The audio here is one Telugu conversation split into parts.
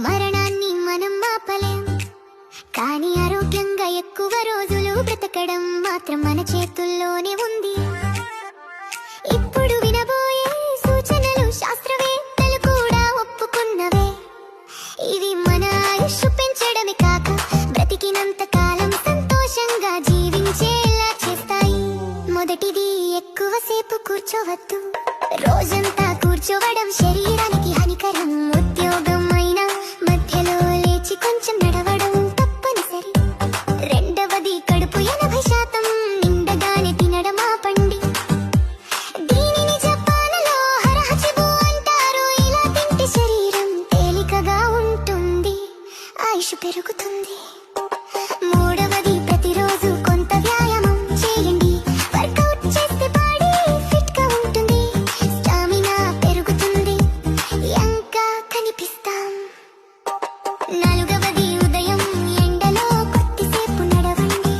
మరణాన్ని మనం ఆపలేం, కానీ ఆరోగ్యంగా ఎక్కువ రోజులు బ్రతకడం మాత్రం మన చేతుల్లోనే ఉంది. ఇప్పుడు వినబోయే సూచనలు శాస్త్రవేత్తలు కూడా ఒప్పుకున్నవే. ఇవి మన ఆయుష్ పెంచడమే కాక బ్రతికినంత కాలం సంతోషంగా జీవించేలా చేస్తాయి. మొదటిది, ఎక్కువసేపు కూర్చోవద్దు. రోజంతా కూర్చోవడం శరీరానికి హానికరం. ఉద్యోగం అయినా మధ్యలో లేచి కొంచెం నడవడం తప్పనిసరి. రెండవది, కడుపు 80% నిండగానే తినడం ఆపండి. దీనిని జపాన్లో హరహచిబు అంటారు. ఇలా తింటే శరీరం తేలికగా ఉంటుంది, ఆయుష్ పెరుగుతుంది. మూడవది, ప్రతిరోజు కొంత వ్యాయామం చేయండి. వర్కౌట్ చేస్తే బాడీ ఫిట్ గా ఉంటుంది, స్టామినా పెరుగుతుంది, యంగ్గా కనిపిస్తాం. నాలుగవది, ఉదయం ఎండలో కొద్దిసేపు నడవండి.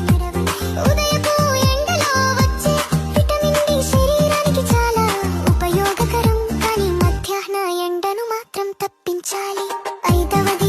ఉదయపు ఎండలో వచ్చే విటమిన్ డి శరీరానికి చాలా ఉపయోగకరం, కానీ మధ్యాహ్న ఎండను మాత్రం తప్పించాలి. ఐదవది,